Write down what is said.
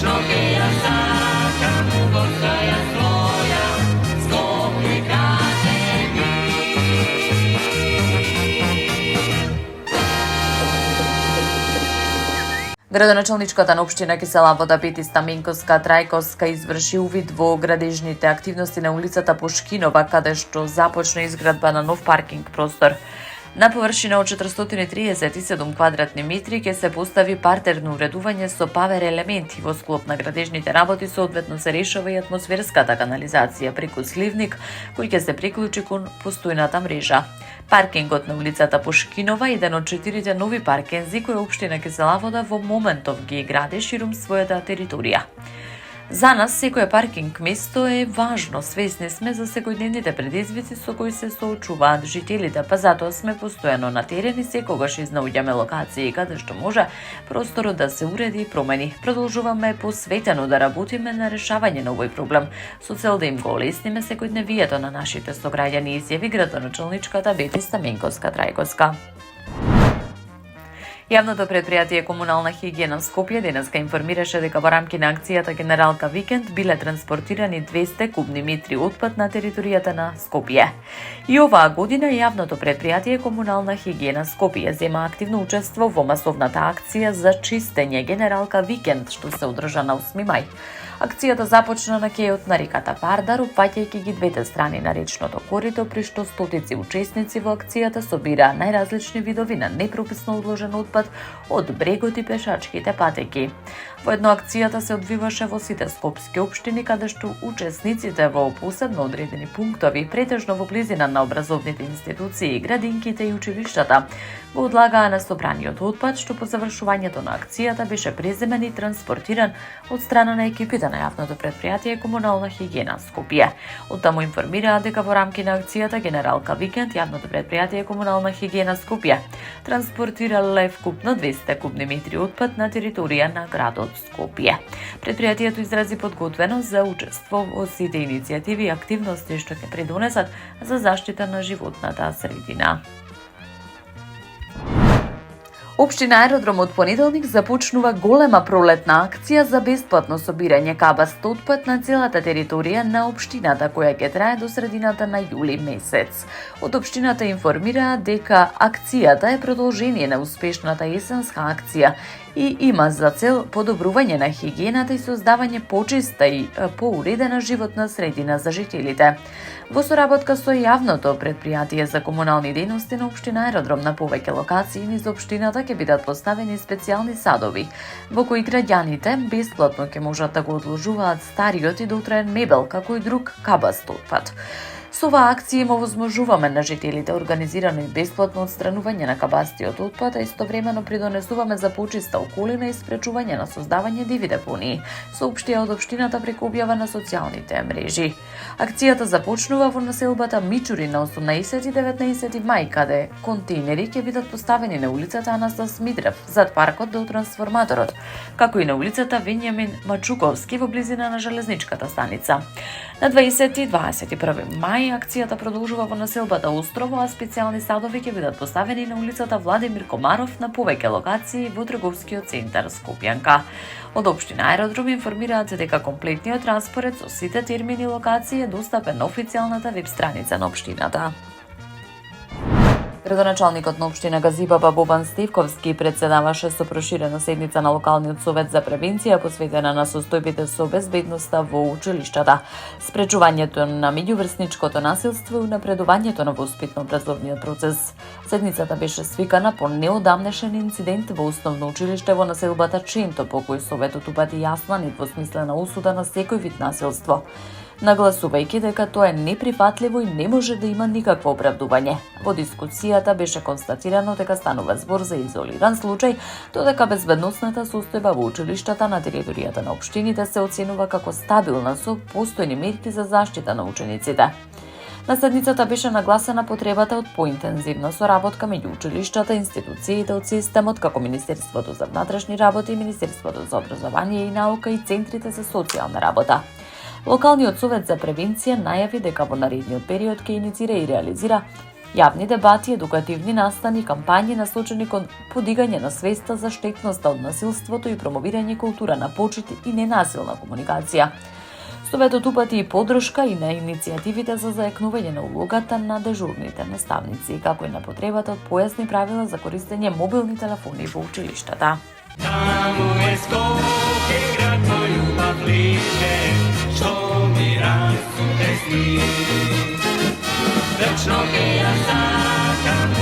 Вечно ќе ја сакам, горка ја своја, Скопје кажи ми. Градоначалничката на општина Кисела Вода Бети Стаменковска Трајковска изврши увид во градежните активности на улицата Пушкинова, каде што започна изградба на нов паркинг простор. На површина од 437 квадратни метри ќе се постави партерно уредување со павер елементи. Во склоп на градежните работи соодветно се решава и атмосферската канализација преку сливник кој ќе се приклучи кон постојната мрежа. Паркингот на улицата Пушкинова е еден од 4 нови паркинзи кои општина Кисела Вода во моментов ги гради ширум својата територија. За нас секој паркинг место е важно. Свесни сме за секојдневните предизвици со кои се соочуваат жителите, па затоа сме постојано на терен и секогаш изнаоѓаме локации каде што може просторот да се уреди и промени. Продолжуваме посветено да работиме на решавање на овој проблем со цел да им го олесниме секојдневието на нашите сограѓани, изјави градоначалничката Бети Стаменковска Трајковска. Јавното предпријатие Комунална хигиена Скопје денеска информираше дека во рамки на акцијата Генералка Викенд биле транспортирани 200 кубни метри отпад на територијата на Скопје. И оваа година јавното предпријатие Комунална хигиена Скопје зема активно учество во масовната акција за чистење Генералка Викенд, што се одржа на 8 мај. Акцијата започна на кејот на реката Пардар, опфаќајќи ги двете страни на речното корито, при што стотици учесници во акцијата собираа најразлични видови на непрописно одложен отпад од брегот и пешачките патеки. Воедно акцијата се одвиваше во сите скопски општини, каде што учесниците во посебно одредени пунктови, претежно во близина на образовните институции, градинките и училиштата, го одлагаа на собраниот отпад, што по завршувањето на акцијата беше преземен и транспортиран од страна на екипите на јавното предпријатие Комунална хигиена Скопје. Оттаму информираа дека во рамки на акцијата Генералка Викенд јавното предпријатие Комунална хигиена Скопје транспортирале вкупно 200 кубни метри отпад на територија на градот Скопје. Предпријатието изрази подготвеност за учество во сите иницијативи и активности што ќе придонесат за заштита на животната средина. Општина Аеродром од понеделник започнува голема пролетна акција за бесплатно собирање кабаст отпад на целата територија на општината, која ќе трае до средината на јули месец. Од општината информираа дека акцијата е продолжение на успешната есенска акција и има за цел подобрување на хигиената и создавање почиста и поуредена животна средина за жителите. Во соработка со јавното предпријатие за комунални дејности на општина Аеродром на повеќе локации низ општината ќе бидат поставени специјални садови, во кои граѓаните бесплатно ќе можат да го одложуваат стариот и доутраен мебел, како и друг кабаст отпад. Со оваа акција им овозможуваме на жителите организирано и бесплатно отстранување на кабастиот отпад, а истовремено придонесуваме за почиста околина и спречување на создавање диви депонии, соопштија од општината преку објава на социјалните мрежи. Акцијата започнува во населбата Мичури на 18 и 19 мај, каде контейнери ќе бидат поставени на улицата Анастас Митрев, зад паркот до трансформаторот, како и на улицата Венјамин Мачуковски во близина на железничката станица. На 20 и 21 мај акцијата продолжува во населбата Острово, а специјални садови ќе бидат поставени на улицата Владимир Комаров на повеќе локации во трговскиот центар Скопјанка. Од општина Аеродром информираат дека комплетниот распоред со сите термини и локации е достапен на официјалната веб страница на општината. Градоначалникот на општина Газибаба Бобан Стевковски председаваше со проширена седница на локалниот совет за превенција посветена на состојбите со безбедноста во училиштата, спречувањето на меѓуврсничкото насилство и напредувањето на воспитно-образовниот процес. Седницата беше свикана по неодамнешен инцидент во основно училиште во населбата Ченто, по кој советот упати јасна недвосмислена осуда на секој вид насилство, нагласувајќи дека тоа е неприфатливо и не може да има никакво оправдување. Во дискусијата беше констатирано дека станува збор за изолиран случај, додека безбедносната состојба во училиштата на територијата на општините се оценува како стабилна со постојни мерки за заштита на учениците. На седницата беше нагласена потребата од поинтензивна соработка меѓу училиштата, институциите од системот како Министерството за внатрешни работи, Министерството за образование и наука и центрите за социјална работа. Локалниот совет за превенција најави дека во наредниот период ќе иницира и реализира Јавни дебати, едукативни настани, кампањи насочени кон подигање на свеста за штетноста од насилството и промовирање култура на почит и ненасилна комуникација. Советот упати и поддршка и на иницијативите за зајакнување на улогата на дежурните наставници, како и на потребата од појасни правила за користење мобилни телефони во училиштата. Таму е Скопје, град мој љубав лише, што ми расуте сни. Вечно ќе ја сакам